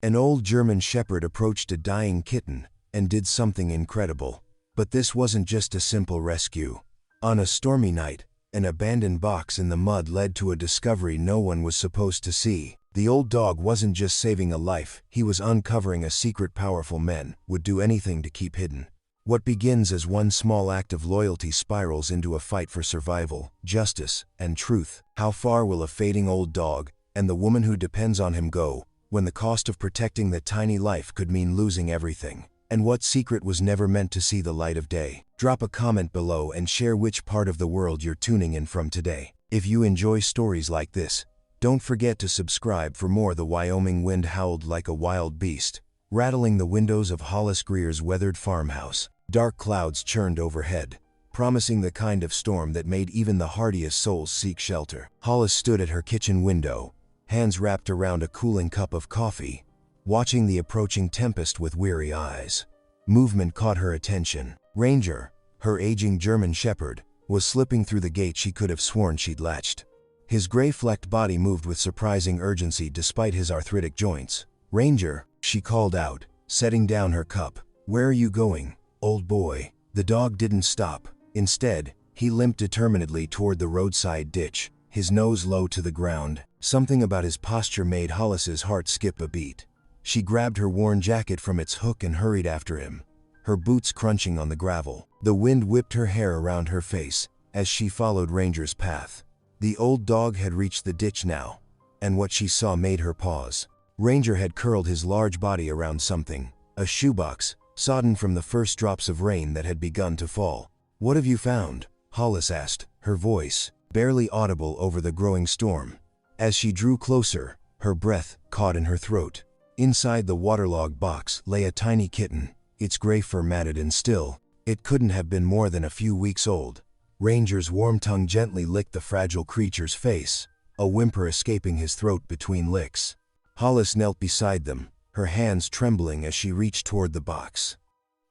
An old German shepherd approached a dying kitten and did something incredible. But this wasn't just a simple rescue. On a stormy night, an abandoned box in the mud led to a discovery no one was supposed to see. The old dog wasn't just saving a life, he was uncovering a secret powerful men would do anything to keep hidden. What begins as one small act of loyalty spirals into a fight for survival, justice, and truth. How far will a fading old dog, and the woman who depends on him go, when the cost of protecting that tiny life could mean losing everything? And what secret was never meant to see the light of day? Drop a comment below and share which part of the world you're tuning in from today. If you enjoy stories like this, don't forget to subscribe for more. The Wyoming wind howled like a wild beast, rattling the windows of Hollis Greer's weathered farmhouse. Dark clouds churned overhead, promising the kind of storm that made even the hardiest souls seek shelter. Hollis stood at her kitchen window, hands wrapped around a cooling cup of coffee, watching the approaching tempest with weary eyes. Movement caught her attention. Ranger, her aging German shepherd, was slipping through the gate she could have sworn she'd latched. His gray-flecked body moved with surprising urgency despite his arthritic joints. "Ranger," she called out, setting down her cup. "Where are you going, old boy?" The dog didn't stop. Instead, he limped determinedly toward the roadside ditch, his nose low to the ground. Something about his posture made Hollis's heart skip a beat. She grabbed her worn jacket from its hook and hurried after him, her boots crunching on the gravel. The wind whipped her hair around her face as she followed Ranger's path. The old dog had reached the ditch now, and what she saw made her pause. Ranger had curled his large body around something, a shoebox, sodden from the first drops of rain that had begun to fall. "What have you found?" Hollis asked, her voice barely audible over the growing storm. As she drew closer, her breath caught in her throat. Inside the waterlogged box lay a tiny kitten, its gray fur matted and still. It couldn't have been more than a few weeks old. Ranger's warm tongue gently licked the fragile creature's face, a whimper escaping his throat between licks. Hollis knelt beside them, her hands trembling as she reached toward the box.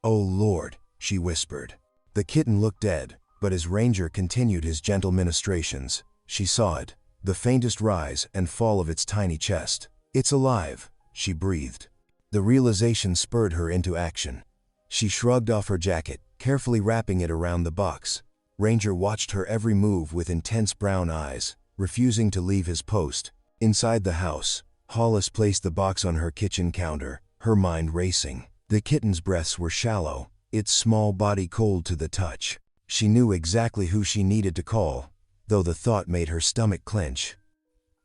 "Oh Lord," she whispered. The kitten looked dead, but as Ranger continued his gentle ministrations, she saw it, the faintest rise and fall of its tiny chest. "It's alive," she breathed. The realization spurred her into action. She shrugged off her jacket, carefully wrapping it around the box. Ranger watched her every move with intense brown eyes, refusing to leave his post. Inside the house, Hollis placed the box on her kitchen counter, her mind racing. The kitten's breaths were shallow, its small body cold to the touch. She knew exactly who she needed to call, though the thought made her stomach clench.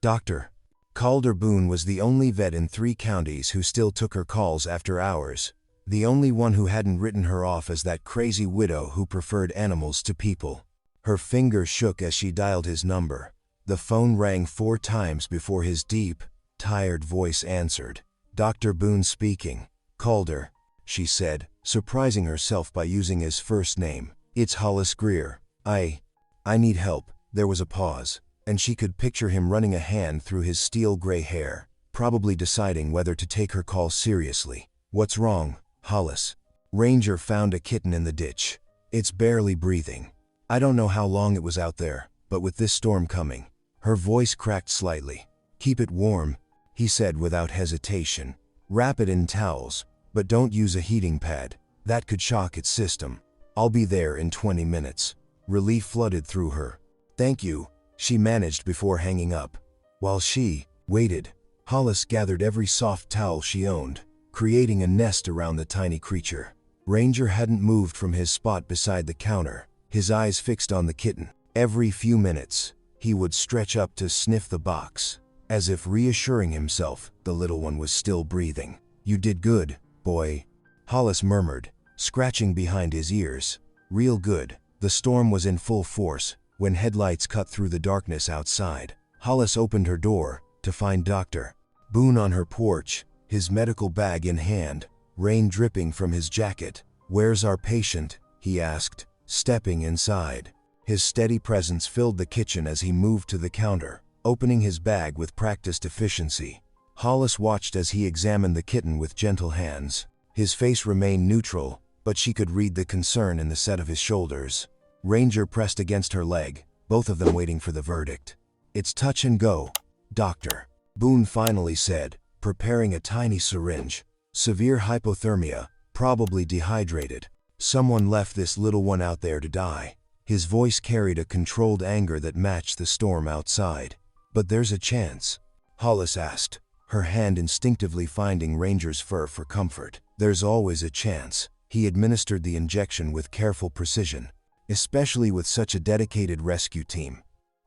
Dr. Calder Boone was the only vet in 3 counties who still took her calls after hours, the only one who hadn't written her off as that crazy widow who preferred animals to people. Her fingers shook as she dialed his number. The phone rang 4 times before his deep, tired voice answered. "Dr. Boone speaking." "Calder," she said, surprising herself by using his first name. "It's Hollis Greer. I need help." There was a pause, and she could picture him running a hand through his steel-gray hair, probably deciding whether to take her call seriously. "What's wrong, Hollis?" "Ranger found a kitten in the ditch. It's barely breathing. I don't know how long it was out there, but with this storm coming." Her voice cracked slightly. "Keep it warm," he said without hesitation. "Wrap it in towels, but don't use a heating pad. That could shock its system. I'll be there in 20 minutes. Relief flooded through her. "Thank you," she managed before hanging up. While she waited, Hollis gathered every soft towel she owned, creating a nest around the tiny creature. Ranger hadn't moved from his spot beside the counter, his eyes fixed on the kitten. Every few minutes, he would stretch up to sniff the box, as if reassuring himself the little one was still breathing. "You did good, boy," Hollis murmured, scratching behind his ears. "Real good." The storm was in full force when headlights cut through the darkness outside. Hollis opened her door to find Dr. Boone on her porch, his medical bag in hand, rain dripping from his jacket. "Where's our patient?" he asked, stepping inside. His steady presence filled the kitchen as he moved to the counter, opening his bag with practiced efficiency. Hollis watched as he examined the kitten with gentle hands. His face remained neutral, but she could read the concern in the set of his shoulders. Ranger pressed against her leg, both of them waiting for the verdict. "It's touch and go, Doctor," Boone finally said, preparing a tiny syringe. Severe hypothermia, probably dehydrated. Someone left this little one out there to die. His voice carried a controlled anger that matched the storm outside. But there's a chance? Hollis asked, her hand instinctively finding Ranger's fur for comfort. There's always a chance. He administered the injection with careful precision, especially with such a dedicated rescue team.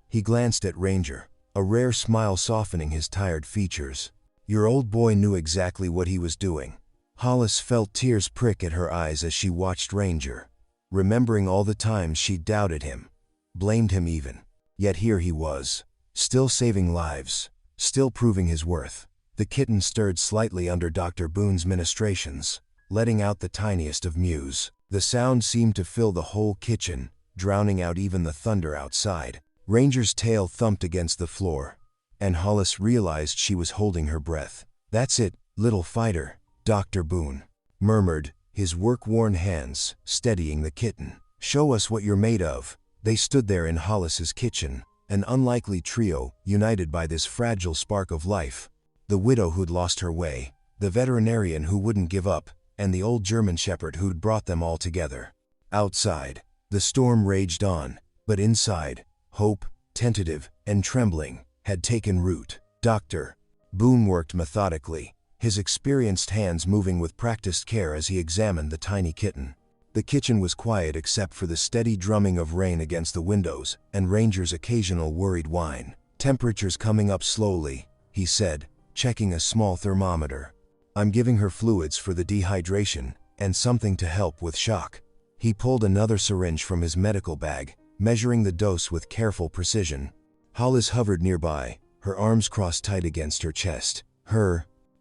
He glanced at Ranger, a rare smile softening his tired features. Your old boy knew exactly what he was doing. Hollis felt tears prick at her eyes as she watched Ranger, remembering all the times she doubted him, blamed him even. Yet here he was, still saving lives, still proving his worth. The kitten stirred slightly under Dr. Boone's ministrations, letting out the tiniest of mews. The sound seemed to fill the whole kitchen, drowning out even the thunder outside. Ranger's tail thumped against the floor, and Hollis realized she was holding her breath. That's it, little fighter, Dr. Boone murmured, his work-worn hands steadying the kitten. Show us what you're made of. They stood there in Hollis's kitchen, an unlikely trio united by this fragile spark of life. The widow who'd lost her way, the veterinarian who wouldn't give up, and the old German shepherd who'd brought them all together. Outside, the storm raged on, but inside, hope, tentative and trembling, had taken root. Dr. Boone worked methodically, his experienced hands moving with practiced care as he examined the tiny kitten. The kitchen was quiet except for the steady drumming of rain against the windows and Ranger's occasional worried whine. Temperature's coming up slowly, he said, checking a small thermometer. I'm giving her fluids for the dehydration and something to help with shock. He pulled another syringe from his medical bag, measuring the dose with careful precision. Hollis hovered nearby, her arms crossed tight against her chest.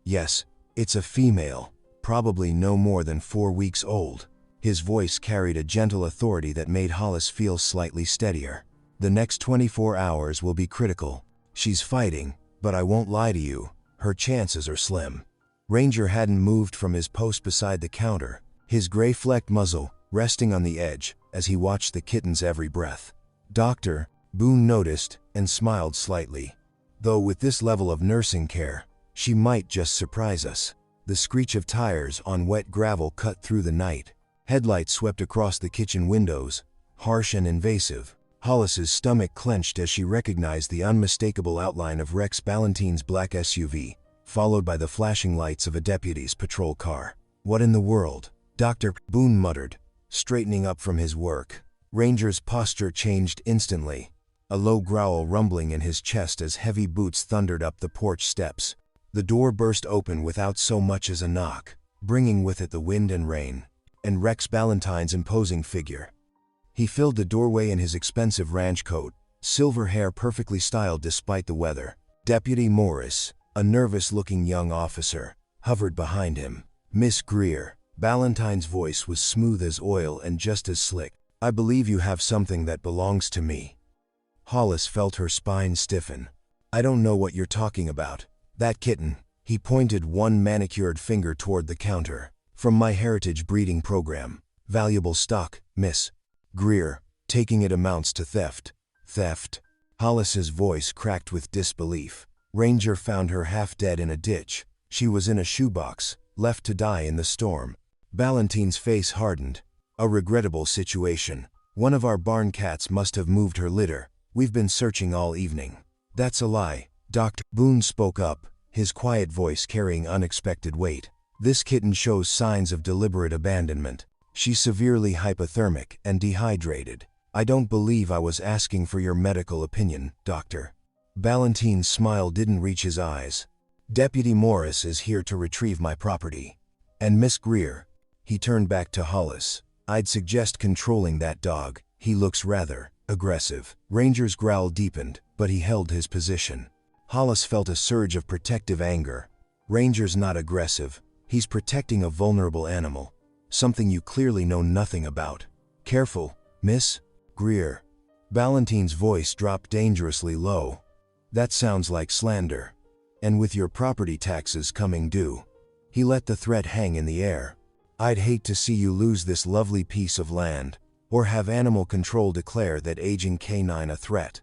Yes, it's a female, probably no more than 4 weeks old. His voice carried a gentle authority that made Hollis feel slightly steadier. The next 24 hours will be critical. She's fighting, but I won't lie to you, her chances are slim. Ranger hadn't moved from his post beside the counter, his gray-flecked muzzle resting on the edge as he watched the kitten's every breath. Dr. Boone noticed and smiled slightly. Though with this level of nursing care, she might just surprise us. The screech of tires on wet gravel cut through the night. Headlights swept across the kitchen windows, harsh and invasive. Hollis's stomach clenched as she recognized the unmistakable outline of Rex Ballantyne's black SUV, followed by the flashing lights of a deputy's patrol car. What in the world? Dr. Boone muttered, straightening up from his work. Ranger's posture changed instantly, a low growl rumbling in his chest as heavy boots thundered up the porch steps. The door burst open without so much as a knock, bringing with it the wind and rain, and Rex Ballantyne's imposing figure. He filled the doorway in his expensive ranch coat, silver hair perfectly styled despite the weather. Deputy Morris, a nervous-looking young officer, hovered behind him. Miss Greer, Ballantyne's voice was smooth as oil and just as slick. I believe you have something that belongs to me. Hollis felt her spine stiffen. I don't know what you're talking about. That kitten, he pointed one manicured finger toward the counter. From my heritage breeding program. Valuable stock, Miss Greer. Taking it amounts to theft. Theft? Hollis's voice cracked with disbelief. Ranger found her half dead in a ditch. She was in a shoebox, left to die in the storm. Ballantyne's face hardened. A regrettable situation. One of our barn cats must have moved her litter. We've been searching all evening. That's a lie. Dr. Boone spoke up, his quiet voice carrying unexpected weight. This kitten shows signs of deliberate abandonment. She's severely hypothermic and dehydrated. I don't believe I was asking for your medical opinion, Doctor. Ballantyne's smile didn't reach his eyes. Deputy Morris is here to retrieve my property. And Miss Greer. He turned back to Hollis. I'd suggest controlling that dog. He looks rather aggressive. Ranger's growl deepened, but he held his position. Hollis felt a surge of protective anger. Ranger's not aggressive. He's protecting a vulnerable animal. Something you clearly know nothing about. Careful, Miss Greer. Ballantyne's voice dropped dangerously low. That sounds like slander. And with your property taxes coming due. He let the threat hang in the air. I'd hate to see you lose this lovely piece of land, or have animal control declare that aging canine a threat.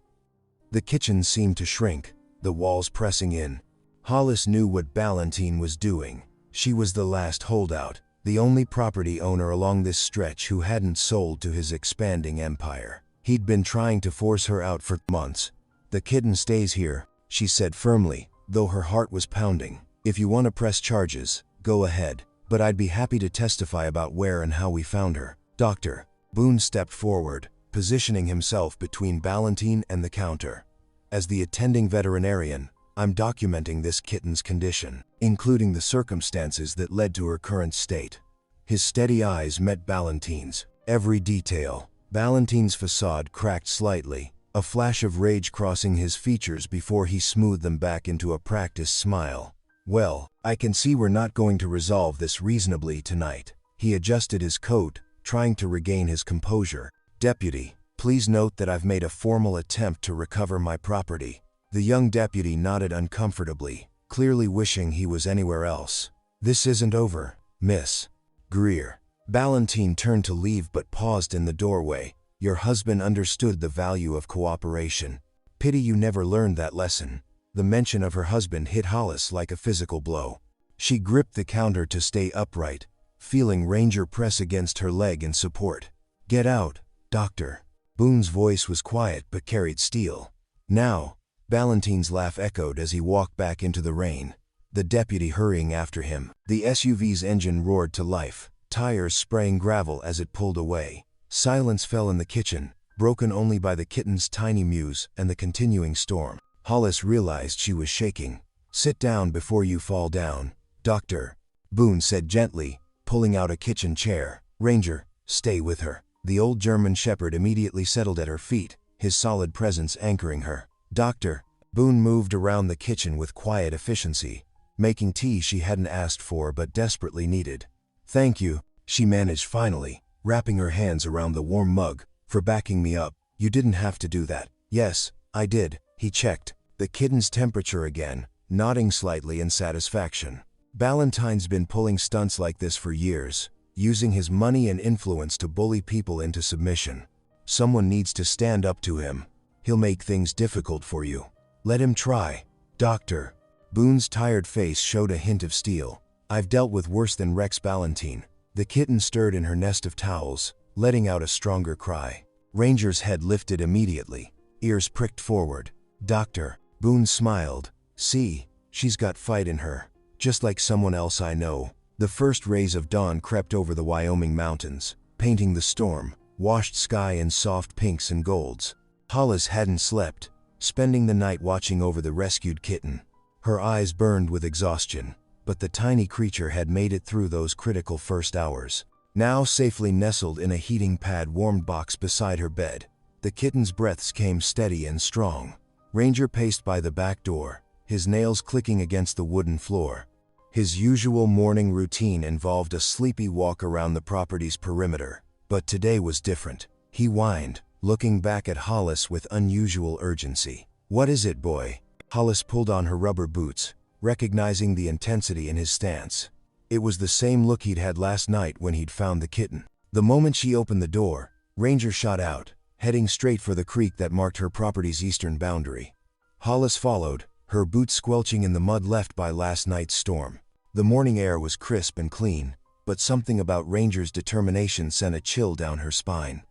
The kitchen seemed to shrink, the walls pressing in. Hollis knew what Ballantine was doing. She was the last holdout, the only property owner along this stretch who hadn't sold to his expanding empire. He'd been trying to force her out for months. "The kitten stays here," she said firmly, though her heart was pounding. "If you want to press charges, go ahead, but I'd be happy to testify about where and how we found her." "Doctor." Boone stepped forward, positioning himself between Ballantine and the counter. "As the attending veterinarian, I'm documenting this kitten's condition, including the circumstances that led to her current state." His steady eyes met Ballantine's. Every detail. Ballantine's facade cracked slightly, a flash of rage crossing his features before he smoothed them back into a practiced smile. "Well, I can see we're not going to resolve this reasonably tonight." He adjusted his coat, trying to regain his composure. "Deputy, please note that I've made a formal attempt to recover my property." The young deputy nodded uncomfortably, clearly wishing he was anywhere else. "This isn't over, Miss Greer." Ballantine turned to leave but paused in the doorway. "Your husband understood the value of cooperation. Pity you never learned that lesson." The mention of her husband hit Hollis like a physical blow. She gripped the counter to stay upright, feeling Ranger press against her leg in support. "Get out, Doctor." Boone's voice was quiet but carried steel. "Now." Ballantine's laugh echoed as he walked back into the rain, the deputy hurrying after him. The SUV's engine roared to life, tires spraying gravel as it pulled away. Silence fell in the kitchen, broken only by the kitten's tiny mews and the continuing storm. Hollis realized she was shaking. "Sit down before you fall down, Doctor," Boone said gently, pulling out a kitchen chair. "Ranger, stay with her." The old German shepherd immediately settled at her feet, his solid presence anchoring her. "Doctor." Boone moved around the kitchen with quiet efficiency, making tea she hadn't asked for but desperately needed. "Thank you," she managed finally, wrapping her hands around the warm mug, "for backing me up. You didn't have to do that." "Yes, I did." He checked the kitten's temperature again, nodding slightly in satisfaction. "Ballantine's been pulling stunts like this for years, using his money and influence to bully people into submission. Someone needs to stand up to him. He'll make things difficult for you. Let him try, Doctor." Boone's tired face showed a hint of steel. "I've dealt with worse than Rex Ballantine." The kitten stirred in her nest of towels, letting out a stronger cry. Ranger's head lifted immediately, ears pricked forward. "Doctor." Boone smiled. "See, she's got fight in her, just like someone else I know." The first rays of dawn crept over the Wyoming mountains, painting the storm, washed sky in soft pinks and golds. Hollis hadn't slept, spending the night watching over the rescued kitten. Her eyes burned with exhaustion, but the tiny creature had made it through those critical first hours. Now safely nestled in a heating pad-warmed box beside her bed, the kitten's breaths came steady and strong. Ranger paced by the back door, his nails clicking against the wooden floor. His usual morning routine involved a sleepy walk around the property's perimeter, but today was different. He whined, looking back at Hollis with unusual urgency. "What is it, boy?" Hollis pulled on her rubber boots, recognizing the intensity in his stance. It was the same look he'd had last night when he'd found the kitten. The moment she opened the door, Ranger shot out, heading straight for the creek that marked her property's eastern boundary. Hollis followed, her boots squelching in the mud left by last night's storm. The morning air was crisp and clean, but something about Ranger's determination sent a chill down her spine.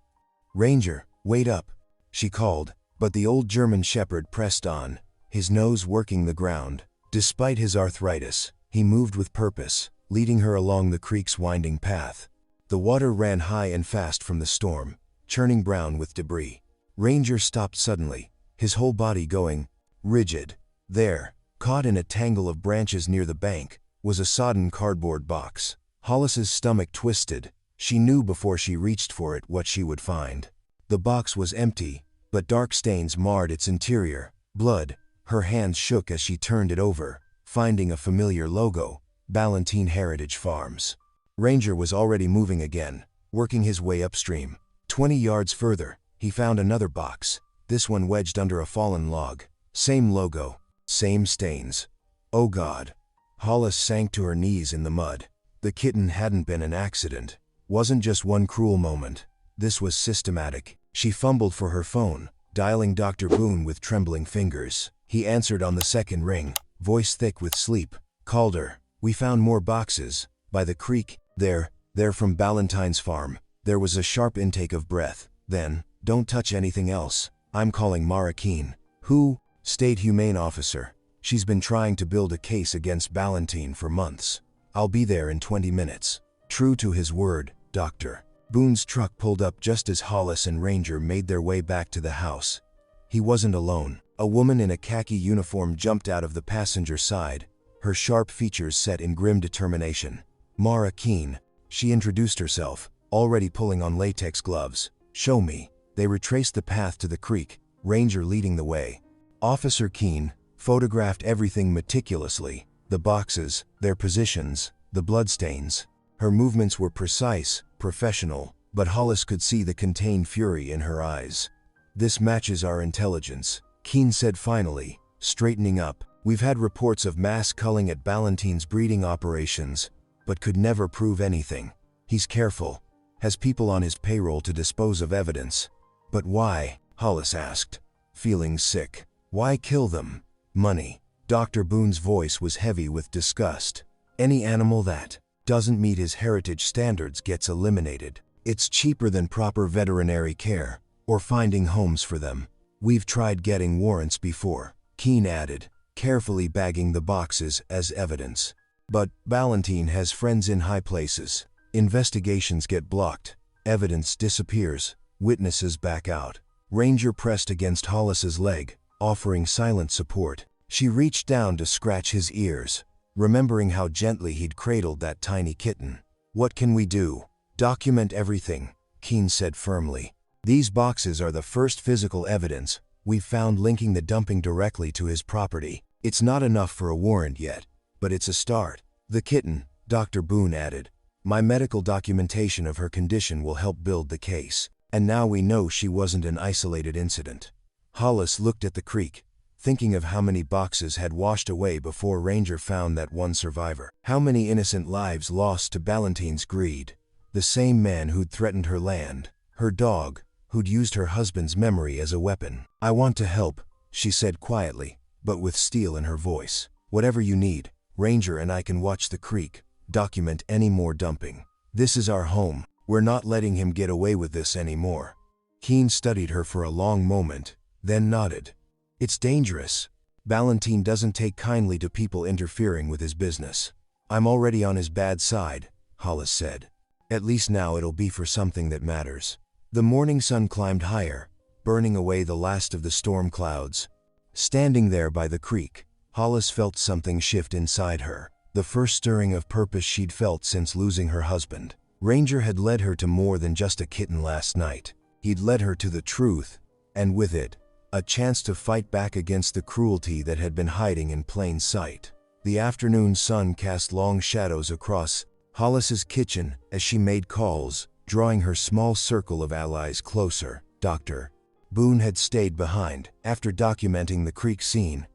"Ranger, wait up," she called, but the old German shepherd pressed on, his nose working the ground. Despite his arthritis, he moved with purpose, leading her along the creek's winding path. The water ran high and fast from the storm, churning brown with debris. Ranger stopped suddenly, his whole body going rigid. There, caught in a tangle of branches near the bank, was a sodden cardboard box. Hollis's stomach twisted. She knew before she reached for it what she would find. The box was empty, but dark stains marred its interior. Blood. Her hands shook as she turned it over, finding a familiar logo, Ballantine Heritage Farms. Ranger was already moving again, working his way upstream. 20 yards further, he found another box, this one wedged under a fallen log. Same logo, same stains. Oh God. Hollis sank to her knees in the mud. The kitten hadn't been an accident. Wasn't just one cruel moment. This was systematic. She fumbled for her phone, dialing Dr. Boone with trembling fingers. He answered on the second ring. voice thick with sleep. Calder, we found more boxes. By the creek. They're from Ballantyne's farm. There was a sharp intake of breath. Then, don't touch anything else. I'm calling Mara Keen. Who? State Humane Officer. She's been trying to build a case against Ballantyne for months. I'll be there in 20 minutes. True to his word, Doctor. Boone's truck pulled up just as Hollis and Ranger made their way back to the house. He wasn't alone. A woman in a khaki uniform jumped out of the passenger side, her sharp features set in grim determination. Mara Keen. She introduced herself, already pulling on latex gloves. Show me. They retraced the path to the creek, Ranger leading the way. Officer Keen photographed everything meticulously, the boxes, their positions, the bloodstains. Her movements were precise, professional, but Hollis could see the contained fury in her eyes. This matches our intelligence, Keen said finally, straightening up. We've had reports of mass culling at Ballantyne's breeding operations, but could never prove anything. He's careful, has people on his payroll to dispose of evidence. But why? Hollis asked, feeling sick. Why kill them? Money. Dr. Boone's voice was heavy with disgust. Any animal that doesn't meet his heritage standards gets eliminated. It's cheaper than proper veterinary care, or finding homes for them. We've tried getting warrants before, Keen added, carefully bagging the boxes as evidence. But Ballantyne has friends in high places. Investigations get blocked, evidence disappears, witnesses back out. Ranger pressed against Hollis's leg, offering silent support. She reached down to scratch his ears, remembering how gently he'd cradled that tiny kitten. What can we do? Document everything, Keen said firmly. These boxes are the first physical evidence we've found linking the dumping directly to his property. It's not enough for a warrant yet, but it's a start. The kitten, Dr. Boone added. My medical documentation of her condition will help build the case. And now we know she wasn't an isolated incident. Hollis looked at the creek, thinking of how many boxes had washed away before Ranger found that one survivor. How many innocent lives lost to Ballantyne's greed. The same man who'd threatened her land, her dog, who'd used her husband's memory as a weapon. I want to help, she said quietly, but with steel in her voice. Whatever you need, Ranger and I can watch the creek, document any more dumping. This is our home. We're not letting him get away with this anymore. Keen studied her for a long moment, then nodded. It's dangerous. Ballantyne doesn't take kindly to people interfering with his business. I'm already on his bad side, Hollis said. At least now it'll be for something that matters. The morning sun climbed higher, burning away the last of the storm clouds. Standing there by the creek, Hollis felt something shift inside her, the first stirring of purpose she'd felt since losing her husband. Ranger had led her to more than just a kitten last night. He'd led her to the truth, and with it, a chance to fight back against the cruelty that had been hiding in plain sight. The afternoon sun cast long shadows across Hollis's kitchen as she made calls, drawing her small circle of allies closer. Dr. Boone had stayed behind after documenting the creek scene,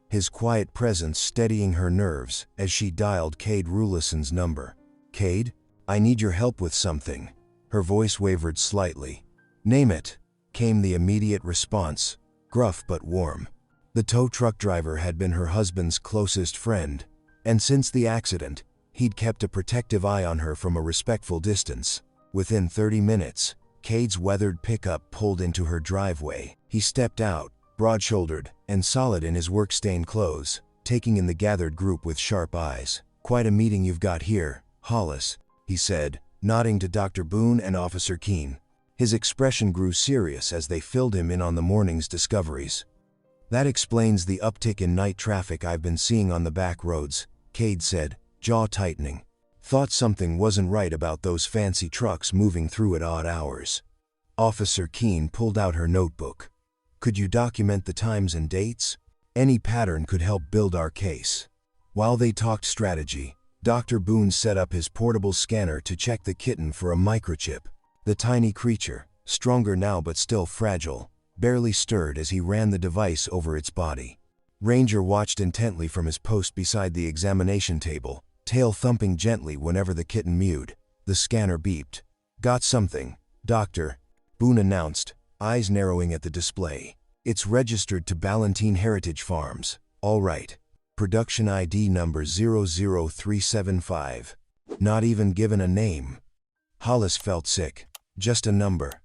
his quiet presence steadying her nerves as she dialed Cade Rulison's number. Cade? I need your help with something. Her voice wavered slightly. Name it, came the immediate response, gruff but warm. The tow truck driver had been her husband's closest friend, and since the accident, he'd kept a protective eye on her from a respectful distance. Within 30 minutes, Cade's weathered pickup pulled into her driveway. He stepped out, broad-shouldered and solid in his work-stained clothes, taking in the gathered group with sharp eyes. Quite a meeting you've got here, Hollis, he said, nodding to Dr. Boone and Officer Keen. His expression grew serious as they filled him in on the morning's discoveries. That explains the uptick in night traffic I've been seeing on the back roads, Cade said, jaw tightening. Thought something wasn't right about those fancy trucks moving through at odd hours. Officer Keen pulled out her notebook. Could you document the times and dates? Any pattern could help build our case. While they talked strategy, Dr. Boone set up his portable scanner to check the kitten for a microchip. The tiny creature, stronger now but still fragile, barely stirred as he ran the device over its body. Ranger watched intently from his post beside the examination table, tail thumping gently whenever the kitten mewed. The scanner beeped. Got something, Doctor, Boone announced, eyes narrowing at the display. It's registered to Ballantyne Heritage Farms. All right. Production ID number 00375. Not even given a name. Hollis felt sick. Just a number.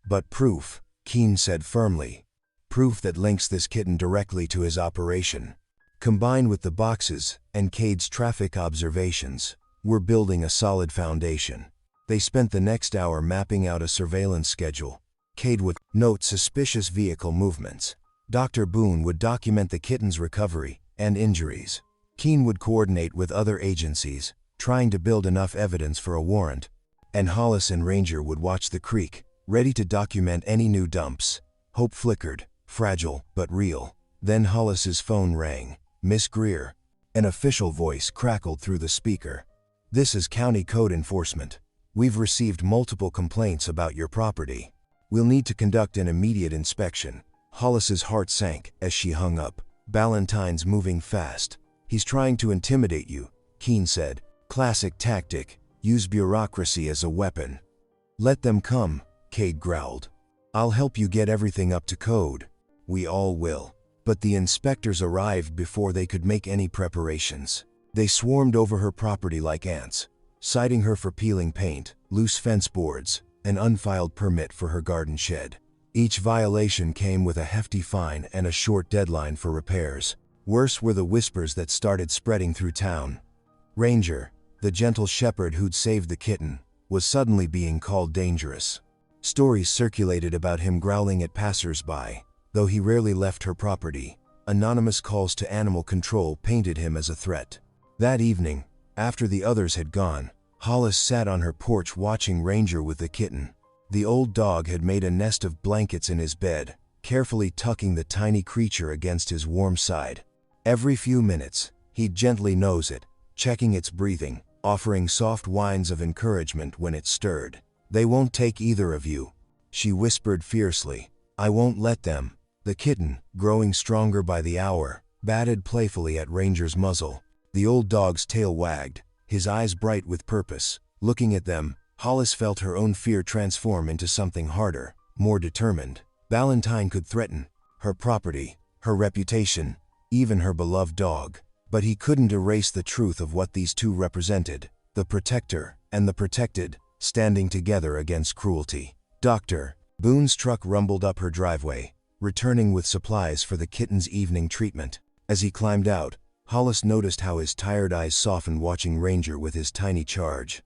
But proof, Kitten said firmly. Proof that links this kitten directly to his operation. Combined with the boxes and Cade's traffic observations, we're building a solid foundation. They spent the next hour mapping out a surveillance schedule. Cade would note suspicious vehicle movements. Dr. Boone would document the kitten's recovery and injuries. Keen would coordinate with other agencies, trying to build enough evidence for a warrant. And Hollis and Ranger would watch the creek, ready to document any new dumps. Hope flickered, fragile but real. Then Hollis's phone rang. Miss Greer. An official voice crackled through the speaker. This is County Code Enforcement. We've received multiple complaints about your property. We'll need to conduct an immediate inspection. Hollis's heart sank as she hung up. Ballantyne's moving fast. He's trying to intimidate you, Keen said. Classic tactic. Use bureaucracy as a weapon. Let them come, Cade growled. I'll help you get everything up to code. We all will. But the inspectors arrived before they could make any preparations. They swarmed over her property like ants, citing her for peeling paint, loose fence boards, an unfiled permit for her garden shed. Each violation came with a hefty fine and a short deadline for repairs. Worse were the whispers that started spreading through town. Ranger, the gentle shepherd who'd saved the kitten, was suddenly being called dangerous. Stories circulated about him growling at passers-by, though he rarely left her property. Anonymous calls to animal control painted him as a threat. That evening, after the others had gone, Hollis sat on her porch watching Ranger with the kitten. The old dog had made a nest of blankets in his bed, carefully tucking the tiny creature against his warm side. Every few minutes, he'd gently nose it, checking its breathing, offering soft whines of encouragement when it stirred. They won't take either of you, she whispered fiercely. I won't let them. The kitten, growing stronger by the hour, batted playfully at Ranger's muzzle. The old dog's tail wagged, his eyes bright with purpose. Looking at them, Hollis felt her own fear transform into something harder, more determined. Ballantyne could threaten her property, her reputation, even her beloved dog. But he couldn't erase the truth of what these two represented, the protector and the protected, standing together against cruelty. Dr. Boone's truck rumbled up her driveway, returning with supplies for the kitten's evening treatment. As he climbed out, Hollis noticed how his tired eyes softened watching Ranger with his tiny charge.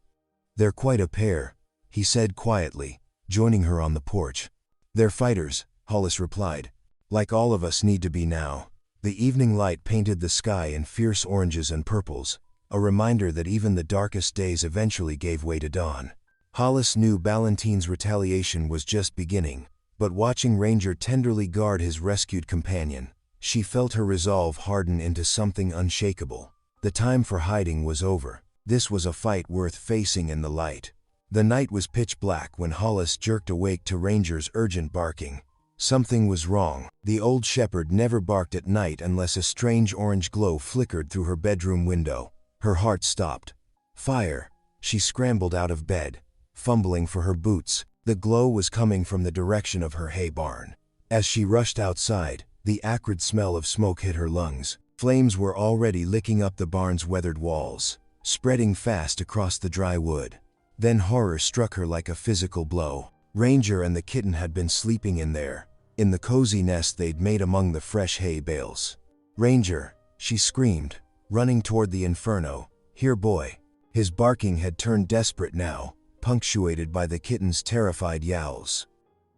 They're quite a pair, he said quietly, joining her on the porch. They're fighters, Hollis replied. Like all of us need to be now. The evening light painted the sky in fierce oranges and purples, a reminder that even the darkest days eventually gave way to dawn. Hollis knew Ballantyne's retaliation was just beginning, but watching Ranger tenderly guard his rescued companion, she felt her resolve harden into something unshakable. The time for hiding was over. This was a fight worth facing in the light. The night was pitch black when Hollis jerked awake to Ranger's urgent barking. Something was wrong. The old shepherd never barked at night unless a strange orange glow flickered through her bedroom window. Her heart stopped. Fire! She scrambled out of bed, fumbling for her boots. The glow was coming from the direction of her hay barn. As she rushed outside, the acrid smell of smoke hit her lungs. Flames were already licking up the barn's weathered walls, spreading fast across the dry wood. Then horror struck her like a physical blow. Ranger and the kitten had been sleeping in there, in the cozy nest they'd made among the fresh hay bales. Ranger, she screamed, running toward the inferno. Here, boy. His barking had turned desperate now, punctuated by the kitten's terrified yowls.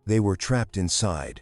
They were trapped inside.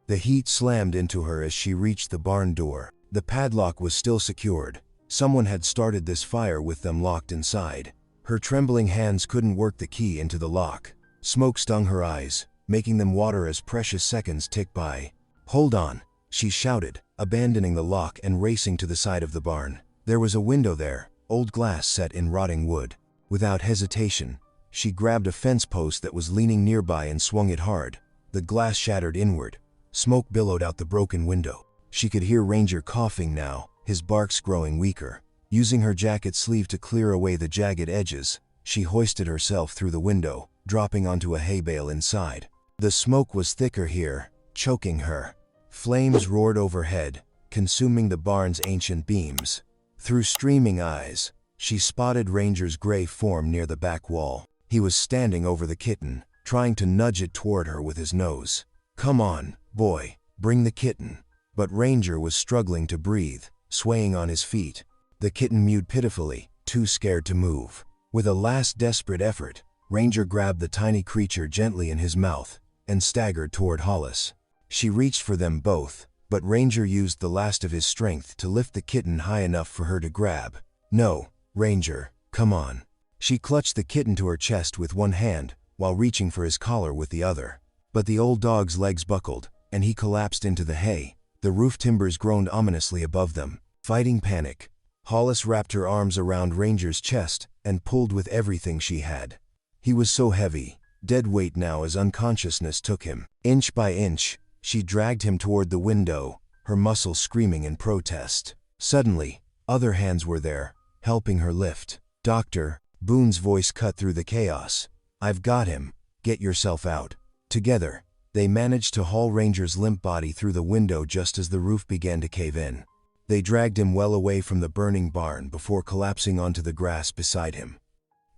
The heat slammed into her as she reached the barn door. The padlock was still secured. Someone had started this fire with them locked inside. Her trembling hands couldn't work the key into the lock. Smoke stung her eyes, making them water as precious seconds ticked by. Hold on, she shouted, abandoning the lock and racing to the side of the barn. There was a window there, old glass set in rotting wood. Without hesitation, she grabbed a fence post that was leaning nearby and swung it hard. The glass shattered inward. Smoke billowed out the broken window. She could hear Ranger coughing now, his barks growing weaker. Using her jacket sleeve to clear away the jagged edges, she hoisted herself through the window, dropping onto a hay bale inside. The smoke was thicker here, choking her. Flames roared overhead, consuming the barn's ancient beams. Through streaming eyes, she spotted Ranger's gray form near the back wall. He was standing over the kitten, trying to nudge it toward her with his nose. "Come on, boy, bring the kitten." But Ranger was struggling to breathe, swaying on his feet. The kitten mewed pitifully, too scared to move. With a last desperate effort, Ranger grabbed the tiny creature gently in his mouth and staggered toward Hollis. She reached for them both, but Ranger used the last of his strength to lift the kitten high enough for her to grab. "No, Ranger, come on." She clutched the kitten to her chest with one hand while reaching for his collar with the other. But the old dog's legs buckled, and he collapsed into the hay. The roof timbers groaned ominously above them. Fighting panic, Hollis wrapped her arms around Ranger's chest and pulled with everything she had. He was so heavy, dead weight now as unconsciousness took him. Inch by inch, she dragged him toward the window, her muscles screaming in protest. Suddenly, other hands were there, helping her lift. "Doctor," Boone's voice cut through the chaos. "I've got him. Get yourself out." Together, they managed to haul Ranger's limp body through the window just as the roof began to cave in. They dragged him well away from the burning barn before collapsing onto the grass beside him.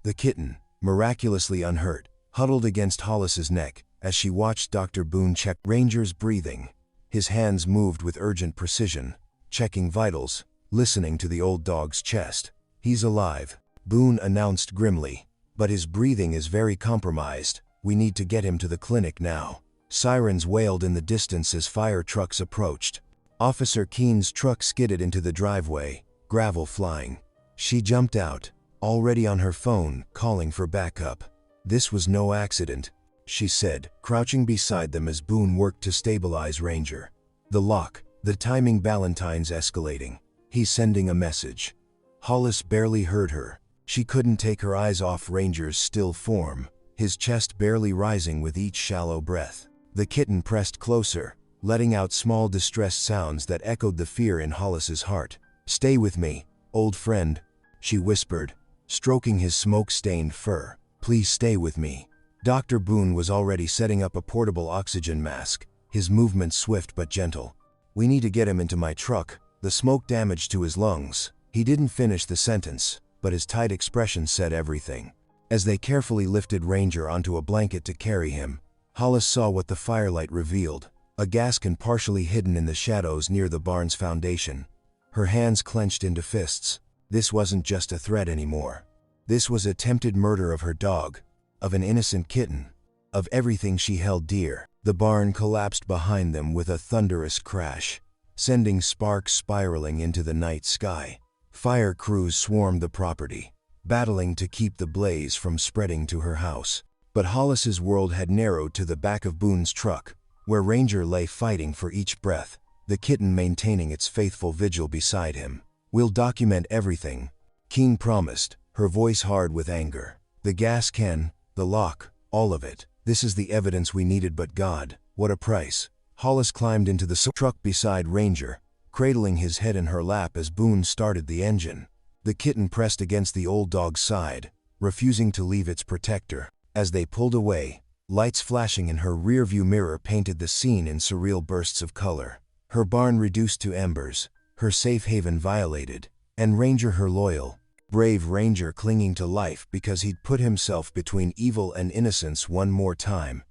The kitten, miraculously unhurt, huddled against Hollis's neck as she watched Dr. Boone check Ranger's breathing. His hands moved with urgent precision, checking vitals, listening to the old dog's chest. "He's alive," Boone announced grimly, "but his breathing is very compromised. We need to get him to the clinic now." Sirens wailed in the distance as fire trucks approached. Officer Keene's truck skidded into the driveway, gravel flying. She jumped out, already on her phone, calling for backup. "This was no accident," she said, crouching beside them as Boone worked to stabilize Ranger. "The lock, the timing, Ballantyne's escalating. He's sending a message." Hollis barely heard her. She couldn't take her eyes off Ranger's still form, his chest barely rising with each shallow breath. The kitten pressed closer, letting out small distressed sounds that echoed the fear in Hollis's heart. "Stay with me, old friend," she whispered, stroking his smoke-stained fur. "Please stay with me." Dr. Boone was already setting up a portable oxygen mask, his movements swift but gentle. "We need to get him into my truck. The smoke damage to his lungs." He didn't finish the sentence, but his tight expression said everything. As they carefully lifted Ranger onto a blanket to carry him, Hollis saw what the firelight revealed, a gas can partially hidden in the shadows near the barn's foundation. Her hands clenched into fists. This wasn't just a threat anymore. This was attempted murder of her dog, of an innocent kitten, of everything she held dear. The barn collapsed behind them with a thunderous crash, sending sparks spiraling into the night sky. Fire crews swarmed the property, battling to keep the blaze from spreading to her house. But Hollis's world had narrowed to the back of Boone's truck, where Ranger lay fighting for each breath, the kitten maintaining its faithful vigil beside him. "We'll document everything," Keene promised, her voice hard with anger. "The gas can, the lock, all of it. This is the evidence we needed, but God, what a price." Hollis climbed into the truck beside Ranger, cradling his head in her lap as Boone started the engine. The kitten pressed against the old dog's side, refusing to leave its protector. As they pulled away, lights flashing in her rearview mirror painted the scene in surreal bursts of color. Her barn reduced to embers, her safe haven violated, and Ranger, her loyal, brave Ranger, clinging to life because he'd put himself between evil and innocence one more time.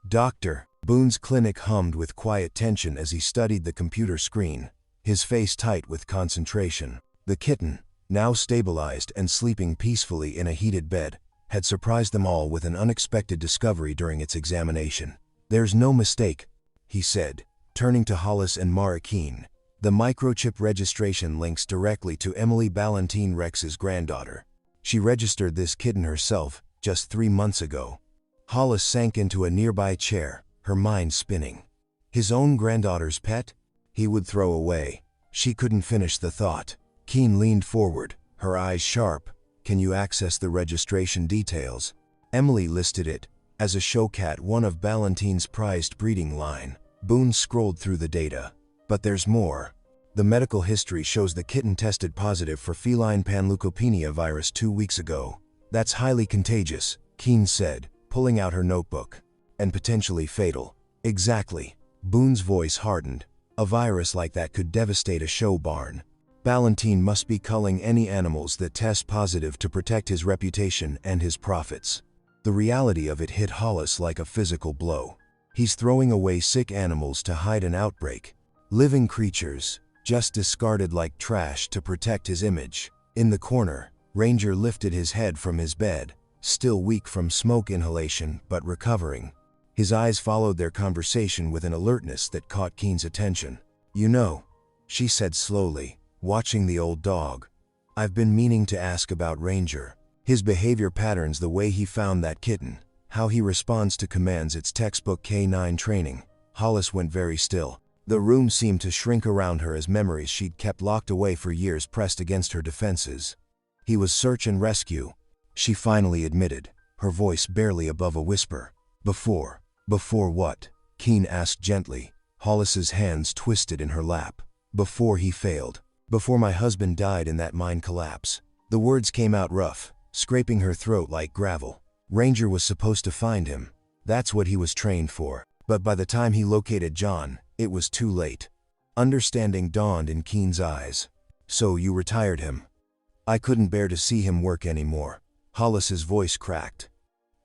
"Doctor," Boone's clinic hummed with quiet tension as he studied the computer screen, his face tight with concentration. The kitten, now stabilized and sleeping peacefully in a heated bed, had surprised them all with an unexpected discovery during its examination. "There's no mistake," he said, turning to Hollis and Mara Keene. "The microchip registration links directly to Emily Ballantine Rex's granddaughter. She registered this kitten herself just 3 months ago." Hollis sank into a nearby chair, her mind spinning. His own granddaughter's pet? He would throw away. She couldn't finish the thought. Keene leaned forward, her eyes sharp. "Can you access the registration details?" Emily listed it as a showcat, one of Ballantine's prized breeding line. Boone scrolled through the data. "But there's more. The medical history shows the kitten tested positive for feline panleukopenia virus 2 weeks ago. That's highly contagious," Keene said, pulling out her notebook. "And potentially fatal." "Exactly." Boone's voice hardened. A virus like that could devastate a show barn. Ballantine must be culling any animals that test positive to protect his reputation and his profits. The reality of it hit Hollis like a physical blow. He's throwing away sick animals to hide an outbreak. Living creatures, just discarded like trash to protect his image. In the corner, Ranger lifted his head from his bed, still weak from smoke inhalation but recovering. His eyes followed their conversation with an alertness that caught Keen's attention. "You know," she said slowly, watching the old dog, "I've been meaning to ask about Ranger. His behavior patterns, the way he found that kitten, how he responds to commands. It's textbook K9 training." Hollis went very still. The room seemed to shrink around her as memories she'd kept locked away for years pressed against her defenses. "He was search and rescue," she finally admitted, her voice barely above a whisper. Before what?" Keen asked gently. Hollis's hands twisted in her lap. "Before he failed. Before my husband died in that mine collapse." The words came out rough, scraping her throat like gravel. Ranger was supposed to find him. That's what he was trained for. But by the time he located John, it was too late. Understanding dawned in Keen's eyes. "So you retired him?" "I couldn't bear to see him work anymore." Hollis's voice cracked.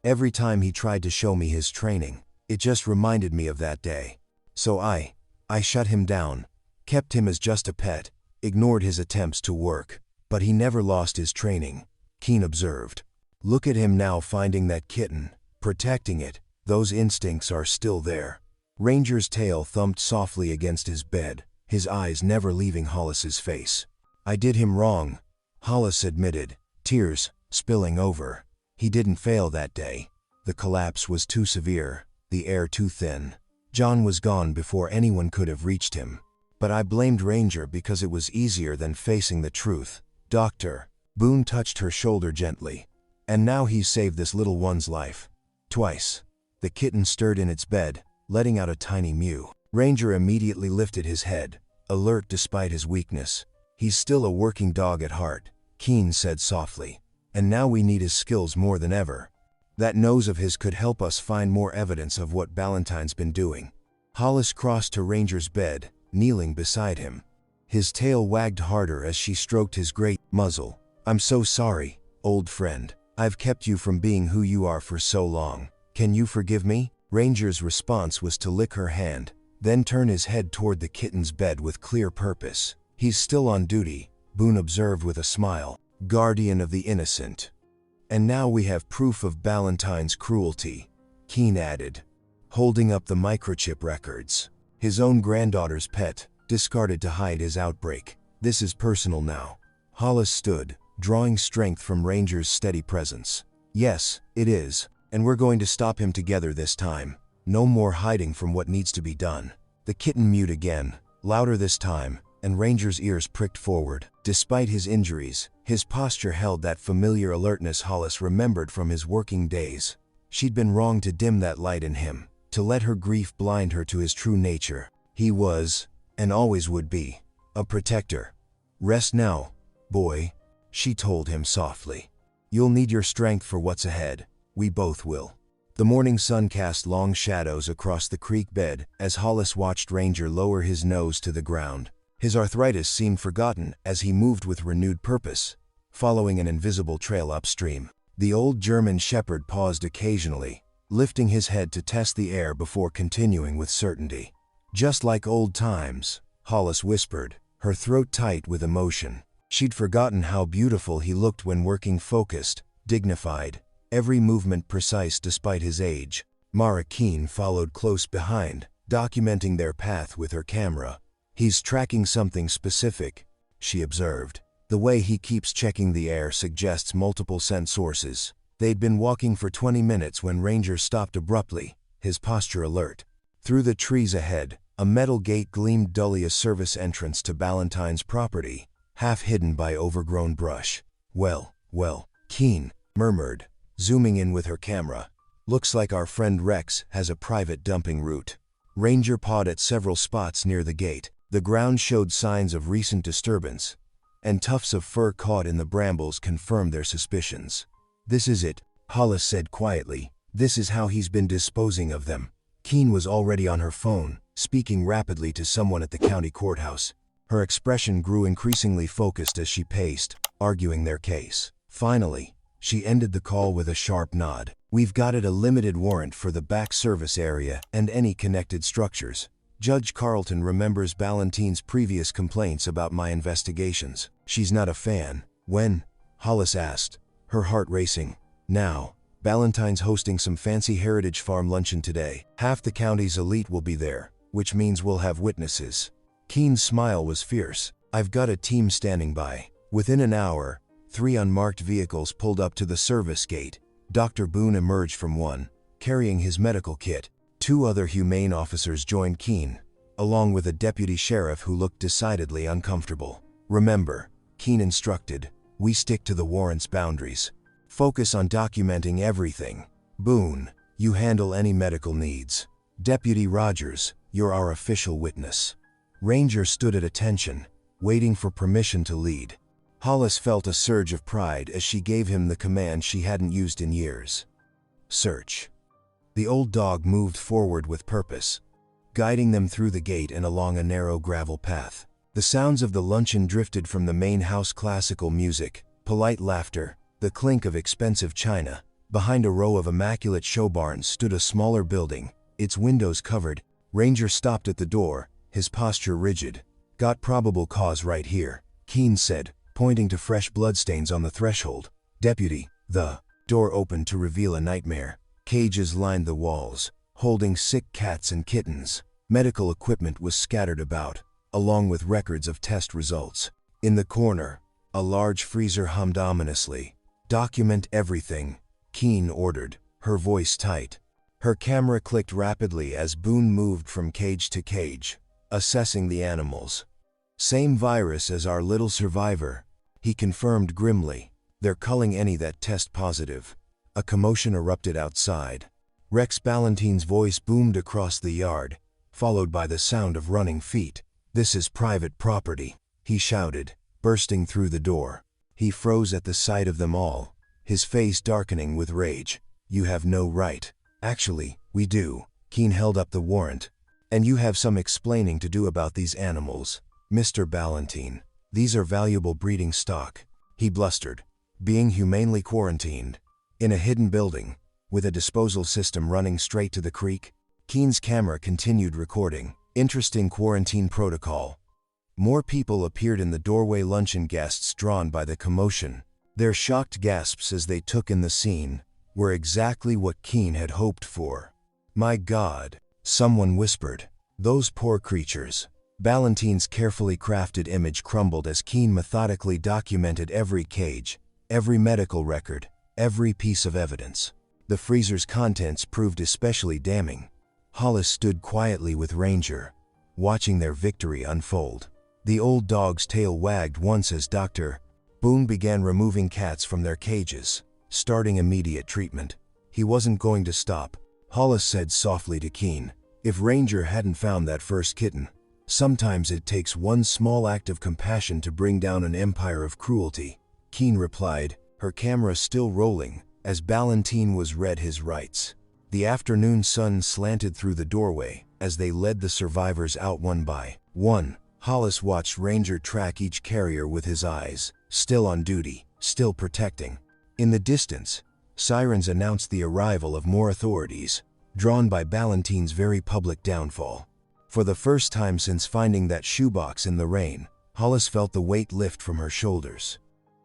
"Every time he tried to show me his training, it just reminded me of that day. So I shut him down, kept him as just a pet, ignored his attempts to work. But he never lost his training," Keen observed. "Look at him now, finding that kitten, protecting it. Those instincts are still there." Ranger's tail thumped softly against his bed, his eyes never leaving Hollis's face. "I did him wrong," Hollis admitted, tears spilling over. "He didn't fail that day. The collapse was too severe, the air too thin. John was gone before anyone could have reached him. But I blamed Ranger because it was easier than facing the truth." "Doctor," Boone touched her shoulder gently. "And now he's saved this little one's life. Twice." The kitten stirred in its bed, letting out a tiny mew. Ranger immediately lifted his head, alert despite his weakness. "He's still a working dog at heart," Keen said softly. "And now we need his skills more than ever. That nose of his could help us find more evidence of what Ballantine's been doing." Hollis crossed to Ranger's bed, kneeling beside him. His tail wagged harder as she stroked his great muzzle. "I'm so sorry, old friend. I've kept you from being who you are for so long. Can you forgive me?" Ranger's response was to lick her hand, then turn his head toward the kitten's bed with clear purpose. "He's still on duty," Boone observed with a smile. "Guardian of the innocent." "And now we have proof of Ballantine's cruelty," Keen added, holding up the microchip records. "His own granddaughter's pet, discarded to hide his outbreak. This is personal now." Hollis stood, drawing strength from Ranger's steady presence. "Yes, it is. And we're going to stop him together this time. No more hiding from what needs to be done." The kitten mewed again, louder this time, and Ranger's ears pricked forward. Despite his injuries, his posture held that familiar alertness Hollis remembered from his working days. She'd been wrong to dim that light in him, to let her grief blind her to his true nature. He was, and always would be, a protector. "Rest now, boy," she told him softly. "You'll need your strength for what's ahead. We both will." The morning sun cast long shadows across the creek bed as Hollis watched Ranger lower his nose to the ground. His arthritis seemed forgotten as he moved with renewed purpose, following an invisible trail upstream. The old German shepherd paused occasionally, lifting his head to test the air before continuing with certainty. "Just like old times," Hollis whispered, her throat tight with emotion. She'd forgotten how beautiful he looked when working, focused, dignified, every movement precise despite his age. Mara Keen followed close behind, documenting their path with her camera. "He's tracking something specific," she observed. "The way he keeps checking the air suggests multiple scent sources." They'd been walking for 20 minutes when Ranger stopped abruptly, his posture alert. Through the trees ahead, a metal gate gleamed dully, a service entrance to Ballantine's property, half hidden by overgrown brush. Well, Keen murmured, zooming in with her camera. "Looks like our friend Rex has a private dumping route." Ranger pawed at several spots near the gate. The ground showed signs of recent disturbance, and tufts of fur caught in the brambles confirmed their suspicions. "This is it," Hollis said quietly. "This is how he's been disposing of them." Keen was already on her phone, speaking rapidly to someone at the county courthouse. Her expression grew increasingly focused as she paced, arguing their case. Finally, she ended the call with a sharp nod. "We've got a limited warrant for the back service area and any connected structures. Judge Carlton remembers Ballantyne's previous complaints about my investigations. She's not a fan." "When?" Hollis asked, her heart racing. "Now. Ballantyne's hosting some fancy Heritage Farm luncheon today. Half the county's elite will be there, which means we'll have witnesses." Keene's smile was fierce. "I've got a team standing by." Within an hour, 3 unmarked vehicles pulled up to the service gate. Dr. Boone emerged from one, carrying his medical kit. 2 other humane officers joined Keene, along with a deputy sheriff who looked decidedly uncomfortable. "Remember," Keene instructed, "we stick to the warrant's boundaries. Focus on documenting everything. Boone, you handle any medical needs. Deputy Rogers, you're our official witness." Ranger stood at attention, waiting for permission to lead. Hollis felt a surge of pride as she gave him the command she hadn't used in years. "Search." The old dog moved forward with purpose, guiding them through the gate and along a narrow gravel path. The sounds of the luncheon drifted from the main house: classical music, polite laughter, the clink of expensive china. Behind a row of immaculate show barns stood a smaller building, its windows covered. Ranger stopped at the door, his posture rigid. "Got probable cause right here," Keene said, pointing to fresh bloodstains on the threshold. "Deputy." The door opened to reveal a nightmare. Cages lined the walls, holding sick cats and kittens. Medical equipment was scattered about, along with records of test results. In the corner, a large freezer hummed ominously. "Document everything," Keene ordered, her voice tight. Her camera clicked rapidly as Boone moved from cage to cage, assessing the animals. "Same virus as our little survivor," he confirmed grimly. "They're culling any that test positive." A commotion erupted outside. Rex Ballantyne's voice boomed across the yard, followed by the sound of running feet. "This is private property," he shouted, bursting through the door. He froze at the sight of them all, his face darkening with rage. "You have no right." "Actually, we do." Keene held up the warrant. "And you have some explaining to do about these animals, Mr. Ballantyne. These are valuable breeding stock," he blustered. "Being humanely quarantined in a hidden building, with a disposal system running straight to the creek." Keene's camera continued recording. "Interesting quarantine protocol." More people appeared in the doorway, luncheon guests drawn by the commotion. Their shocked gasps as they took in the scene were exactly what Keene had hoped for. "My God," someone whispered. "Those poor creatures." Ballantyne's carefully crafted image crumbled as Keene methodically documented every cage, every medical record, every piece of evidence. The freezer's contents proved especially damning. Hollis stood quietly with Ranger, watching their victory unfold. The old dog's tail wagged once as Dr. Boone began removing cats from their cages, starting immediate treatment. He wasn't going to stop, Hollis said softly to Keene. If Ranger hadn't found that first kitten, sometimes it takes one small act of compassion to bring down an empire of cruelty. Keene replied, her camera still rolling, as Ballantyne was read his rights. The afternoon sun slanted through the doorway as they led the survivors out one by one. Hollis watched Ranger track each carrier with his eyes, still on duty, still protecting. In the distance, sirens announced the arrival of more authorities, drawn by Ballantyne's very public downfall. For the first time since finding that shoebox in the rain, Hollis felt the weight lift from her shoulders.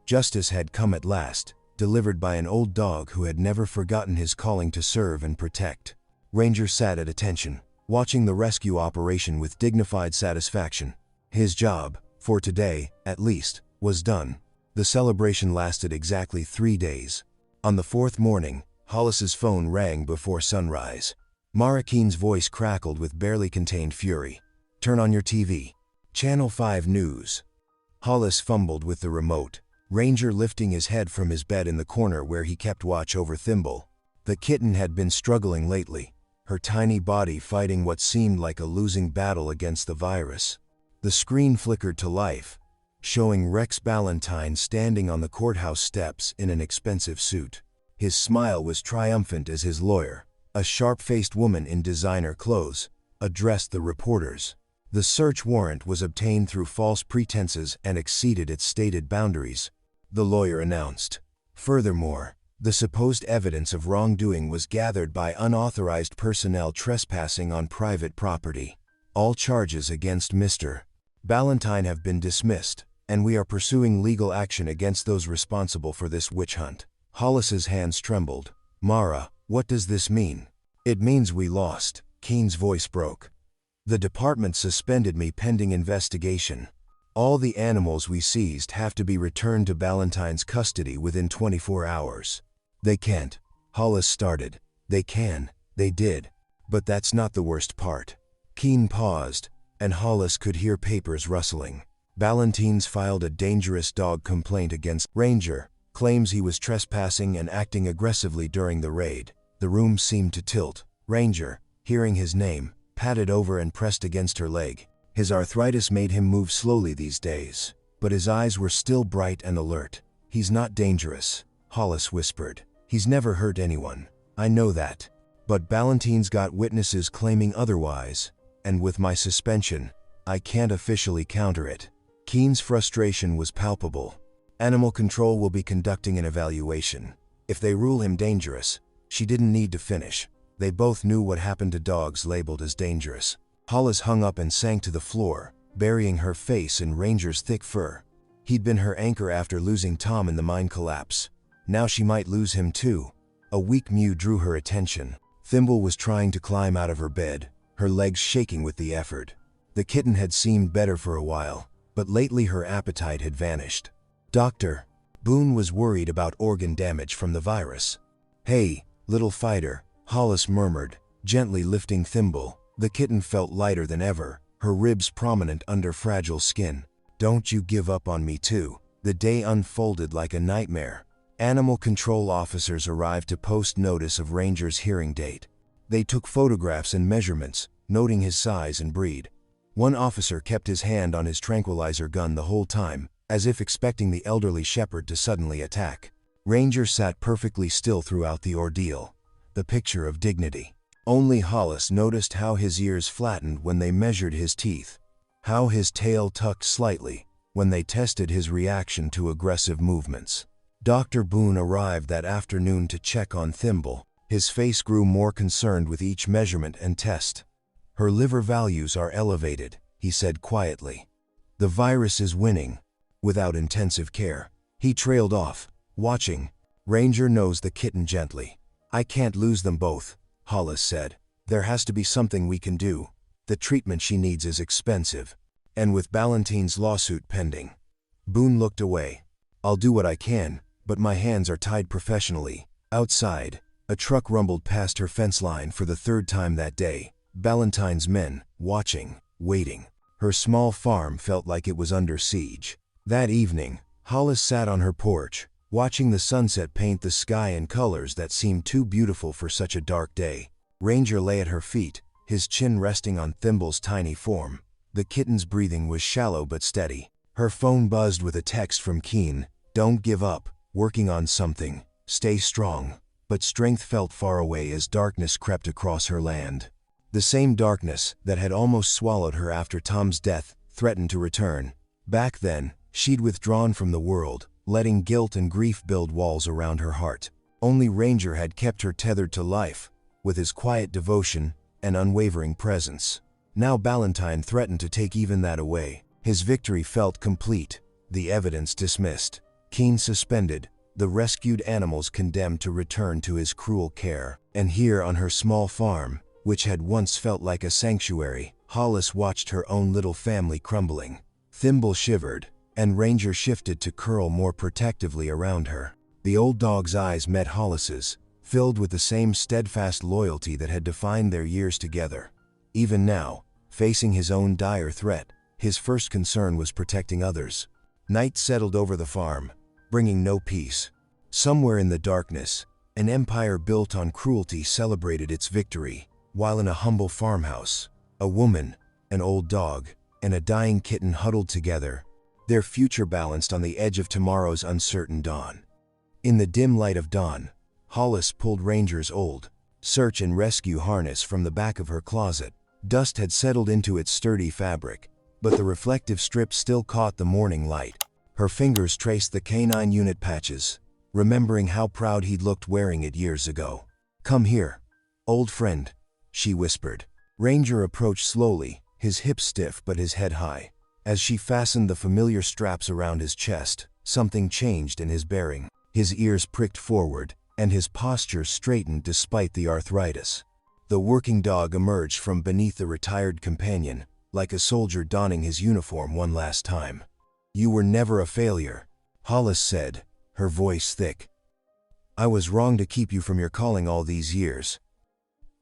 Justice had come at last, delivered by an old dog who had never forgotten his calling to serve and protect. Ranger sat at attention, watching the rescue operation with dignified satisfaction. His job, for today, at least, was done. The celebration lasted exactly 3 days. On the 4th morning, Hollis's phone rang before sunrise. Mara Keene's voice crackled with barely contained fury. "Turn on your TV. Channel 5 News." Hollis fumbled with the remote, Ranger lifting his head from his bed in the corner where he kept watch over Thimble. The kitten had been struggling lately, her tiny body fighting what seemed like a losing battle against the virus. The screen flickered to life, showing Rex Ballantyne standing on the courthouse steps in an expensive suit. His smile was triumphant as his lawyer, a sharp-faced woman in designer clothes, addressed the reporters. The search warrant was obtained through false pretenses and exceeded its stated boundaries, the lawyer announced. Furthermore, the supposed evidence of wrongdoing was gathered by unauthorized personnel trespassing on private property. All charges against Mr. Ballantyne have been dismissed, and we are pursuing legal action against those responsible for this witch hunt. Hollis's hands trembled. Mara, what does this mean? It means we lost. Keene's voice broke. The department suspended me pending investigation. All the animals we seized have to be returned to Ballantyne's custody within 24 hours. They can't. Hollis started. They can. They did. But that's not the worst part. Keene paused, and Hollis could hear papers rustling. Ballantyne's filed a dangerous dog complaint against Ranger, claims he was trespassing and acting aggressively during the raid. The room seemed to tilt. Ranger, hearing his name, patted over and pressed against her leg. His arthritis made him move slowly these days, but his eyes were still bright and alert. He's not dangerous, Hollis whispered. He's never hurt anyone. I know that. But Ballantyne's got witnesses claiming otherwise, and with my suspension, I can't officially counter it. Keene's frustration was palpable. Animal Control will be conducting an evaluation. If they rule him dangerous, she didn't need to finish. They both knew what happened to dogs labeled as dangerous. Hollis hung up and sank to the floor, burying her face in Ranger's thick fur. He'd been her anchor after losing Tom in the mine collapse. Now she might lose him too. A weak mew drew her attention. Thimble was trying to climb out of her bed, her legs shaking with the effort. The kitten had seemed better for a while, but lately her appetite had vanished. Doctor, Boone was worried about organ damage from the virus. Hey, little fighter, Hollis murmured, gently lifting Thimble. The kitten felt lighter than ever, her ribs prominent under fragile skin. Don't you give up on me too. The day unfolded like a nightmare. Animal Control officers arrived to post notice of Ranger's hearing date. They took photographs and measurements, noting his size and breed. One officer kept his hand on his tranquilizer gun the whole time, as if expecting the elderly shepherd to suddenly attack. Ranger sat perfectly still throughout the ordeal, the picture of dignity. Only Hollis noticed how his ears flattened when they measured his teeth, how his tail tucked slightly when they tested his reaction to aggressive movements. Dr. Boone arrived that afternoon to check on Thimble. His face grew more concerned with each measurement and test. Her liver values are elevated, he said quietly. The virus is winning. Without intensive care, he trailed off, watching. Ranger nosed the kitten gently. I can't lose them both, Hollis said. There has to be something we can do. The treatment she needs is expensive. And with Ballantyne's lawsuit pending. Boone looked away. I'll do what I can, but my hands are tied professionally. Outside, a truck rumbled past her fence line for the third time that day. Ballantyne's men, watching, waiting. Her small farm felt like it was under siege. That evening, Hollis sat on her porch, watching the sunset paint the sky in colors that seemed too beautiful for such a dark day. Ranger lay at her feet, his chin resting on Thimble's tiny form. The kitten's breathing was shallow but steady. Her phone buzzed with a text from Keene. Don't give up, working on something. Stay strong. But strength felt far away as darkness crept across her land. The same darkness that had almost swallowed her after Tom's death threatened to return. Back then, she'd withdrawn from the world, letting guilt and grief build walls around her heart. Only Ranger had kept her tethered to life, with his quiet devotion and unwavering presence. Now Ballantyne threatened to take even that away. His victory felt complete, the evidence dismissed, Keene suspended, the rescued animals condemned to return to his cruel care. And here on her small farm, which had once felt like a sanctuary, Hollis watched her own little family crumbling. Thimble shivered, and Ranger shifted to curl more protectively around her. The old dog's eyes met Hollis's, filled with the same steadfast loyalty that had defined their years together. Even now, facing his own dire threat, his first concern was protecting others. Night settled over the farm, bringing no peace. Somewhere in the darkness, an empire built on cruelty celebrated its victory, while in a humble farmhouse, a woman, an old dog, and a dying kitten huddled together, their future balanced on the edge of tomorrow's uncertain dawn. In the dim light of dawn, Hollis pulled Ranger's old search and rescue harness from the back of her closet. Dust had settled into its sturdy fabric, but the reflective strip still caught the morning light. Her fingers traced the canine unit patches, remembering how proud he'd looked wearing it years ago. "Come here, old friend," she whispered. Ranger approached slowly, his hips stiff but his head high. As she fastened the familiar straps around his chest, something changed in his bearing. His ears pricked forward, and his posture straightened despite the arthritis. The working dog emerged from beneath the retired companion, like a soldier donning his uniform one last time. "You were never a failure," Hollis said, her voice thick. "I was wrong to keep you from your calling all these years."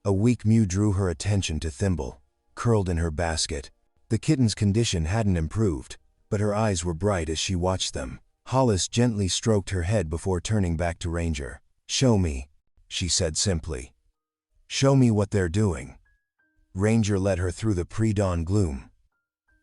A weak mew drew her attention to Thimble, curled in her basket. The kitten's condition hadn't improved, but her eyes were bright as she watched them. Hollis gently stroked her head before turning back to Ranger. "Show me," she said simply. "Show me what they're doing." Ranger led her through the pre-dawn gloom,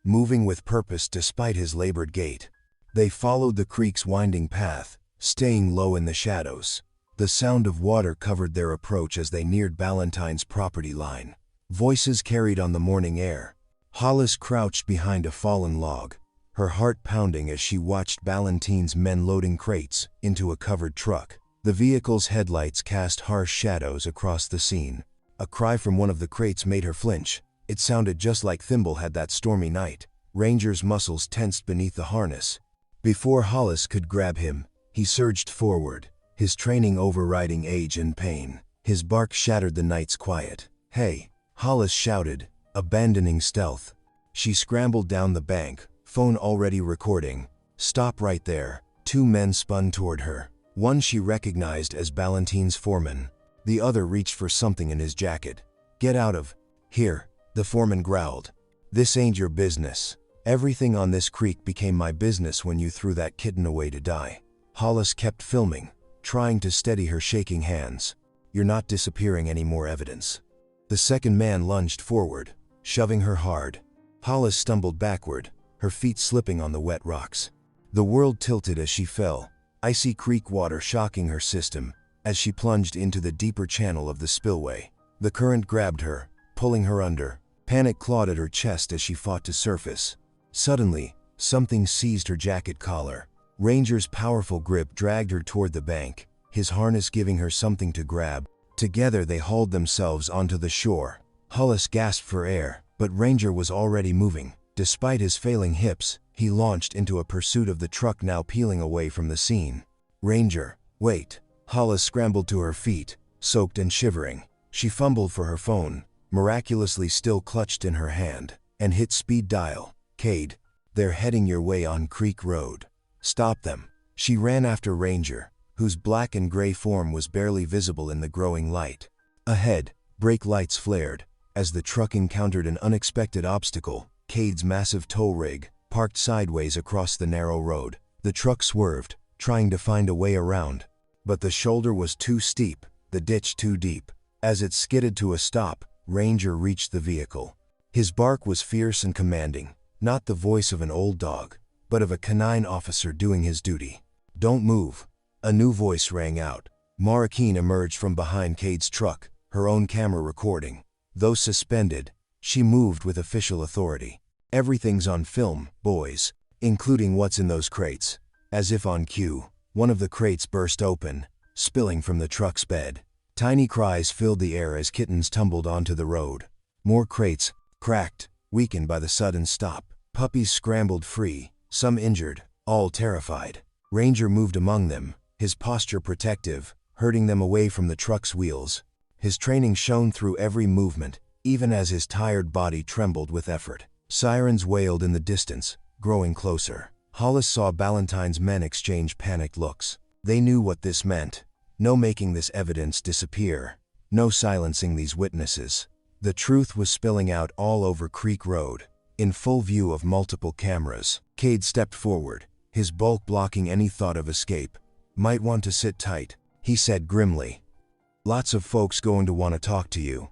moving with purpose despite his labored gait. They followed the creek's winding path, staying low in the shadows. The sound of water covered their approach as they neared Ballantyne's property line. Voices carried on the morning air. Hollis crouched behind a fallen log, her heart pounding as she watched Ballantyne's men loading crates into a covered truck. The vehicle's headlights cast harsh shadows across the scene. A cry from one of the crates made her flinch. It sounded just like Thimble had that stormy night. Ranger's muscles tensed beneath the harness. Before Hollis could grab him, he surged forward, his training overriding age and pain. His bark shattered the night's quiet. "Hey," Hollis shouted, abandoning stealth. She scrambled down the bank, phone already recording. "Stop right there." Two men spun toward her. One she recognized as Ballantyne's foreman. The other reached for something in his jacket. "Get out of here," the foreman growled. "This ain't your business. Everything on this creek became my business when you threw that kitten away to die." Hollis kept filming, trying to steady her shaking hands. "You're not disappearing any more evidence." The second man lunged forward, shoving her hard. Hollis stumbled backward, her feet slipping on the wet rocks. The world tilted as she fell, icy creek water shocking her system as she plunged into the deeper channel of the spillway. The current grabbed her, pulling her under. Panic clawed at her chest as she fought to surface. Suddenly, something seized her jacket collar. Ranger's powerful grip dragged her toward the bank, his harness giving her something to grab. Together they hauled themselves onto the shore. Hollis gasped for air, but Ranger was already moving. Despite his failing hips, he launched into a pursuit of the truck now peeling away from the scene. "Ranger, wait." Hollis scrambled to her feet, soaked and shivering. She fumbled for her phone, miraculously still clutched in her hand, and hit speed dial. "Cade, they're heading your way on Creek Road. Stop them." She ran after Ranger, whose black and gray form was barely visible in the growing light. Ahead, brake lights flared, as the truck encountered an unexpected obstacle. Cade's massive tow rig, parked sideways across the narrow road. The truck swerved, trying to find a way around. But the shoulder was too steep, the ditch too deep. As it skidded to a stop, Ranger reached the vehicle. His bark was fierce and commanding, not the voice of an old dog, but of a canine officer doing his duty. "Don't move." A new voice rang out. Mara Keene emerged from behind Cade's truck, her own camera recording. Though suspended, she moved with official authority. "Everything's on film, boys, including what's in those crates." As if on cue, one of the crates burst open, spilling from the truck's bed. Tiny cries filled the air as kittens tumbled onto the road. More crates cracked, weakened by the sudden stop. Puppies scrambled free, some injured, all terrified. Ranger moved among them, his posture protective, herding them away from the truck's wheels. His training shone through every movement, even as his tired body trembled with effort. Sirens wailed in the distance, growing closer. Hollis saw Ballantyne's men exchange panicked looks. They knew what this meant. No making this evidence disappear. No silencing these witnesses. The truth was spilling out all over Creek Road, in full view of multiple cameras. Cade stepped forward, his bulk blocking any thought of escape. "Might want to sit tight," he said grimly. "Lots of folks going to want to talk to you."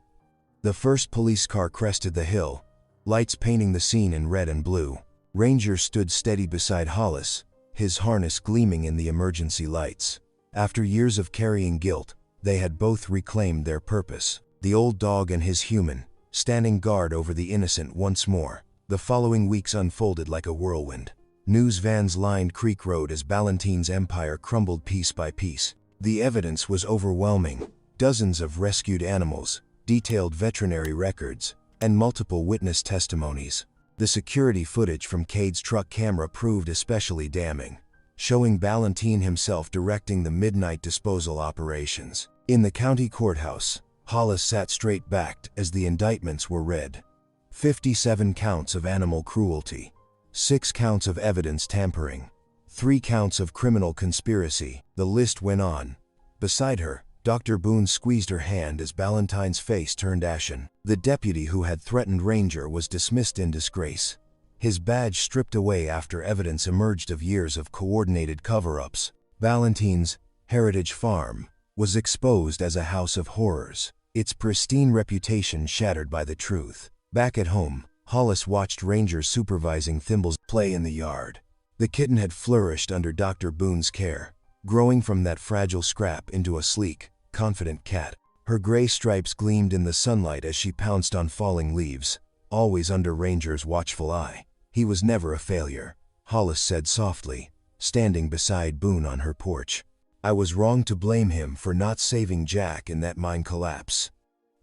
The first police car crested the hill, lights painting the scene in red and blue. Ranger stood steady beside Hollis, his harness gleaming in the emergency lights. After years of carrying guilt, they had both reclaimed their purpose. The old dog and his human, standing guard over the innocent once more. The following weeks unfolded like a whirlwind. News vans lined Creek Road as Ballantyne's empire crumbled piece by piece. The evidence was overwhelming. Dozens of rescued animals, detailed veterinary records, and multiple witness testimonies. The security footage from Cade's truck camera proved especially damning, showing Ballantyne himself directing the midnight disposal operations. In the county courthouse, Hollis sat straight-backed as the indictments were read. 57 counts of animal cruelty, 6 counts of evidence tampering, 3 counts of criminal conspiracy. The list went on. Beside her, Dr. Boone squeezed her hand as Ballantyne's face turned ashen. The deputy who had threatened Ranger was dismissed in disgrace, his badge stripped away after evidence emerged of years of coordinated cover-ups. Ballantyne's Heritage Farm was exposed as a house of horrors, its pristine reputation shattered by the truth. Back at home, Hollis watched Ranger supervising Thimble's play in the yard. The kitten had flourished under Dr. Boone's care, growing from that fragile scrap into a sleek, confident cat. Her gray stripes gleamed in the sunlight as she pounced on falling leaves, always under Ranger's watchful eye. He was never a failure, Hollis said softly, standing beside Boone on her porch. I was wrong to blame him for not saving Jack in that mine collapse.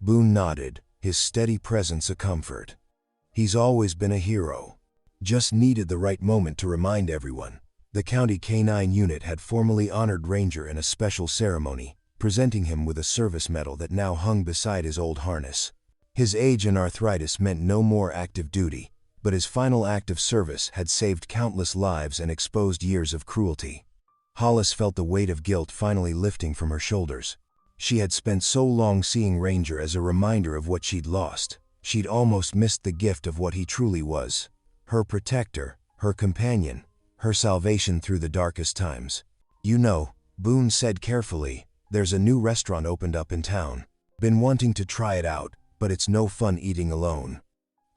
Boone nodded, his steady presence a comfort. He's always been a hero. Just needed the right moment to remind everyone. The county K-9 unit had formally honored Ranger in a special ceremony, presenting him with a service medal that now hung beside his old harness. His age and arthritis meant no more active duty, but his final act of service had saved countless lives and exposed years of cruelty. Hollis felt the weight of guilt finally lifting from her shoulders. She had spent so long seeing Ranger as a reminder of what she'd lost. She'd almost missed the gift of what he truly was. Her protector, her companion, her salvation through the darkest times. You know, Boone said carefully, there's a new restaurant opened up in town. Been wanting to try it out, but it's no fun eating alone.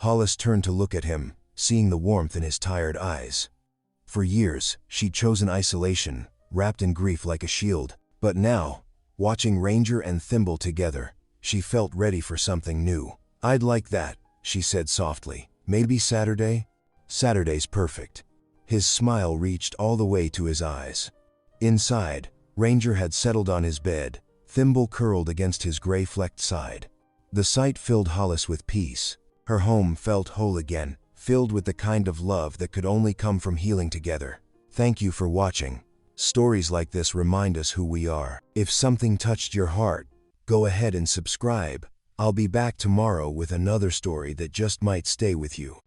Hollis turned to look at him, seeing the warmth in his tired eyes. For years, she'd chosen isolation, wrapped in grief like a shield. But now, watching Ranger and Thimble together, she felt ready for something new. I'd like that, she said softly. Maybe Saturday? Saturday's perfect. His smile reached all the way to his eyes. Inside, Ranger had settled on his bed, Thimble curled against his gray-flecked side. The sight filled Hollis with peace. Her home felt whole again, filled with the kind of love that could only come from healing together. Thank you for watching. Stories like this remind us who we are. If something touched your heart, go ahead and subscribe. I'll be back tomorrow with another story that just might stay with you.